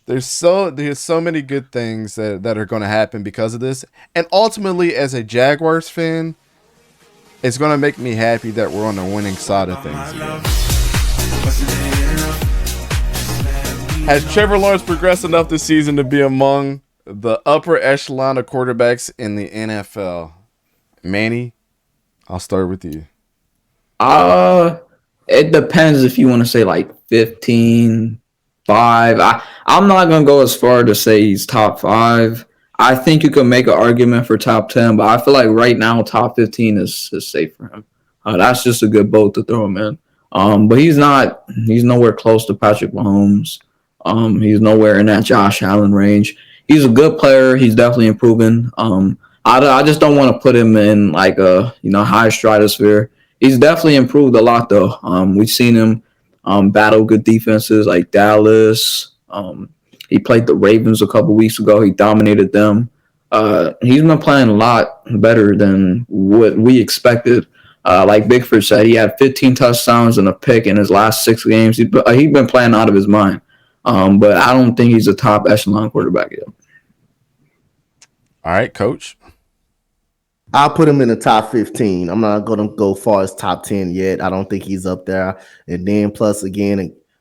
there's so many good things that are going to happen because of this, and ultimately, as a Jaguars fan, it's going to make me happy that we're on the winning side of things again. Has Trevor Lawrence progressed enough this season to be among the upper echelon of quarterbacks in the NFL? Manny, I'll start with you. Uh, it depends if you want to say like 15, 5. I'm not going to go as far to say he's top 5. I think you could make an argument for top 10, but I feel like right now top 15 is safe for him. That's just a good boat to throw him in. But he's nowhere close to Patrick Mahomes. He's nowhere in that Josh Allen range. He's a good player. He's definitely improving. I just don't want to put him in like a high stratosphere. He's definitely improved a lot though. We've seen him battle good defenses like Dallas. He played the Ravens a couple weeks ago. He dominated them. He's been playing a lot better than what we expected. Like Bigford said, he had 15 touchdowns and a pick in his last 6 games. He's been playing out of his mind. But I don't think he's a top echelon quarterback yet. All right, Coach. I'll put him in the top 15. I'm not going to go far as top 10 yet. I don't think he's up there. And then plus again,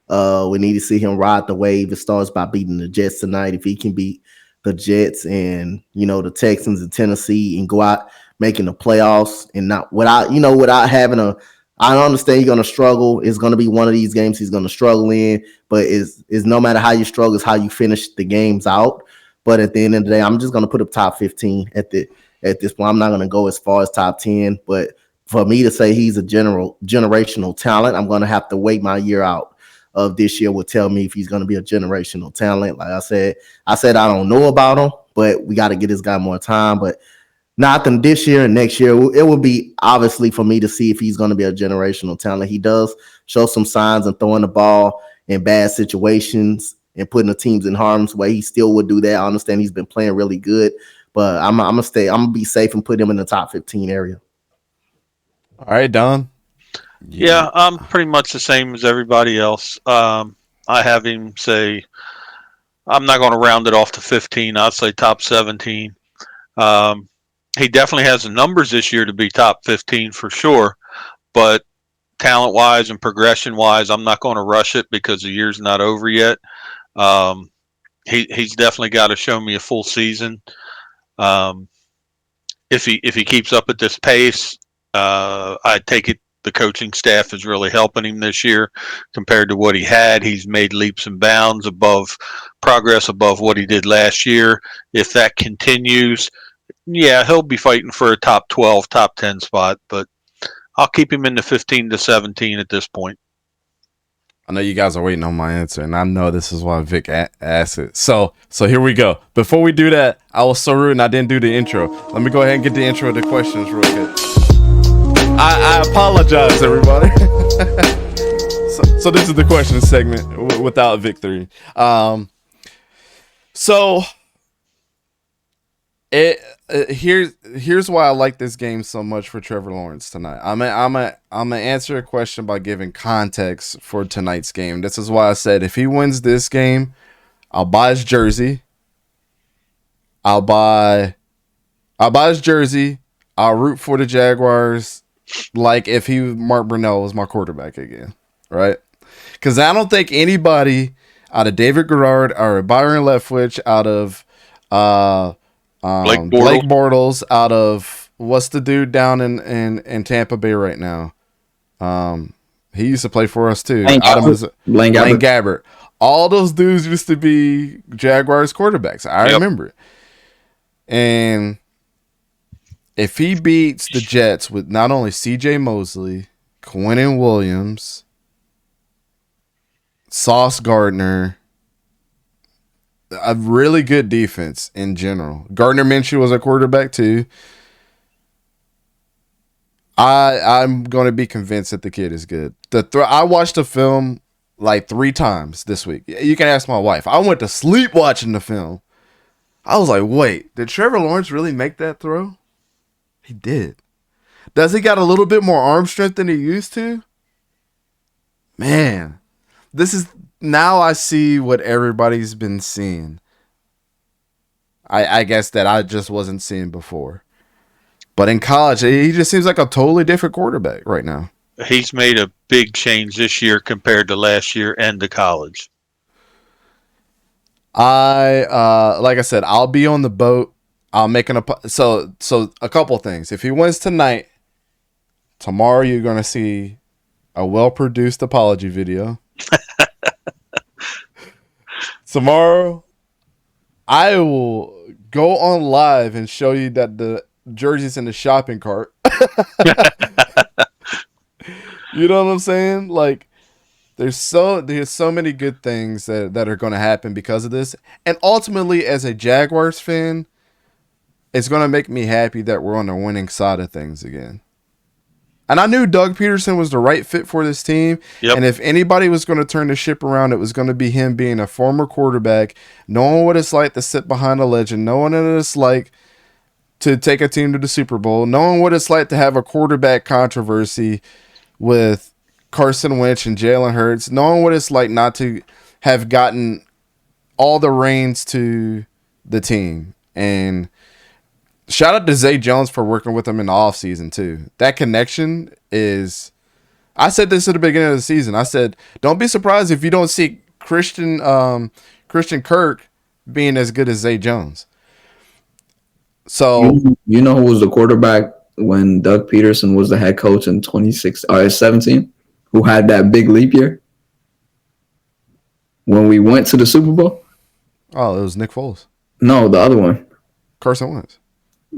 we need to see him ride the wave. It starts by beating the Jets tonight. If he can beat the Jets and the Texans and Tennessee and go out making the playoffs and not without having a. I understand you're going to struggle. It's going to be one of these games he's going to struggle in, but is no matter how you struggle, it's how you finish the games out. But at the end of the day, I'm just going to put up top 15 at this point. I'm not going to go as far as top 10, but for me to say he's a generational talent, I'm going to have to wait my year out of this year will tell me if he's going to be a generational talent. Like I said I don't know about him, but we got to get this guy more time. But not this year and next year, it will be obviously for me to see if he's going to be a generational talent. He does show some signs of throwing the ball in bad situations and putting the teams in harm's way. He still would do that. I understand he's been playing really good, but I'm gonna be safe and put him in the top 15 area. All right, Don. Yeah, I'm pretty much the same as everybody else. I have him say, I'm not going to round it off to 15. I'd say top 17. He definitely has the numbers this year to be top 15 for sure, but talent-wise and progression-wise, I'm not going to rush it because the year's not over yet. He's definitely got to show me a full season. If he keeps up at this pace, I take it the coaching staff is really helping him this year compared to what he had. He's made leaps and bounds above what he did last year. If that continues, yeah, he'll be fighting for a top 12, top 10 spot, but I'll keep him in the 15 to 17 at this point. I know you guys are waiting on my answer, and I know this is why Vic asked it. So here we go. Before we do that, I was so rude and I didn't do the intro. Let me go ahead and get the intro to the questions real quick. I apologize, everybody. so this is the question segment without victory. Here's why I like this game so much for Trevor Lawrence tonight. I'm gonna answer a question by giving context for tonight's game. This is why I said if he wins this game, I'll buy his jersey. I'll buy his jersey. I'll root for the Jaguars like if Mark Brunell was my quarterback again, right? Because I don't think anybody out of David Garrard or Byron Leftwich, out of Blake Bortles, out of what's the dude down in Tampa Bay right now? He used to play for us too. Blaine Gabbert. All those dudes used to be Jaguars quarterbacks. I remember it. And if he beats the Jets with not only C.J. Mosley, Quinnen Williams, Sauce Gardner, a really good defense in general. Gardner Minshew was a quarterback too. I'm going to be convinced that the kid is good. I watched the film like 3 times this week. You can ask my wife. I went to sleep watching the film. I was like, wait, did Trevor Lawrence really make that throw? He did. Does he got a little bit more arm strength than he used to? Man, this is now I see what everybody's been seeing. I guess that I just wasn't seeing before. But in college, he just seems like a totally different quarterback right now. He's made a big change this year compared to last year and to college. Like I said, I'll be on the boat. I'll make so a couple things. If he wins tonight, tomorrow you're gonna see a well-produced apology video. Tomorrow, I will go on live and show you that the jersey's in the shopping cart. You know what I'm saying? Like, there's so many good things that are going to happen because of this. And ultimately, as a Jaguars fan, it's going to make me happy that we're on the winning side of things again. And I knew Doug Peterson was the right fit for this team. Yep. And if anybody was going to turn the ship around, it was going to be him being a former quarterback, knowing what it's like to sit behind a legend, knowing what it's like to take a team to the Super Bowl, knowing what it's like to have a quarterback controversy with Carson Wentz and Jalen Hurts, knowing what it's like not to have gotten all the reins to the team. And shout out to Zay Jones for working with him in the offseason, too. That connection is... I said this at the beginning of the season. I said, don't be surprised if you don't see Christian Kirk being as good as Zay Jones. So... You know who was the quarterback when Doug Peterson was the head coach in 2017? Who had that big leap year? When we went to the Super Bowl? Oh, it was Nick Foles. No, the other one. Carson Wentz.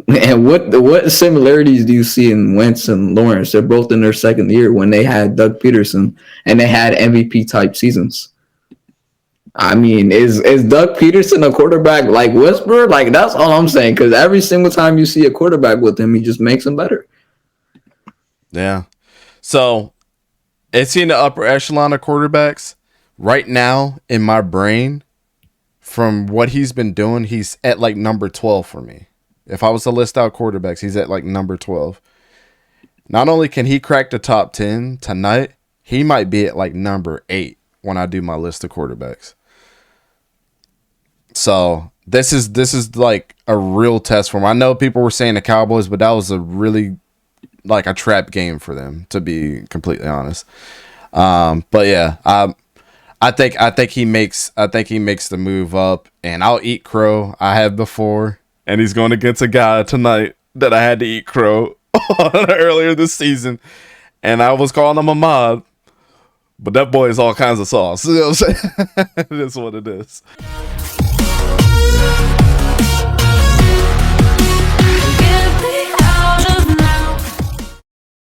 And what similarities do you see in Wentz and Lawrence? They're both in their second year when they had Doug Peterson and they had MVP type seasons. I mean, is Doug Peterson a quarterback like Whisper? Like, that's all I'm saying. Because every single time you see a quarterback with him, he just makes him better. Yeah. So, it's in the upper echelon of quarterbacks. Right now, in my brain, from what he's been doing, he's at like number 12 for me. If I was to list out quarterbacks, he's at like number 12. Not only can he crack the top 10 tonight, he might be at like number 8 when I do my list of quarterbacks. So this is like a real test for him. I know people were saying the Cowboys, but that was a really like a trap game for them, to be completely honest. But yeah, I think he makes the move up, and I'll eat crow. I have before. And he's going against a guy tonight that I had to eat crow earlier this season. And I was calling him a mob. But that boy is all kinds of sauce. You know what I'm saying? It is what it is.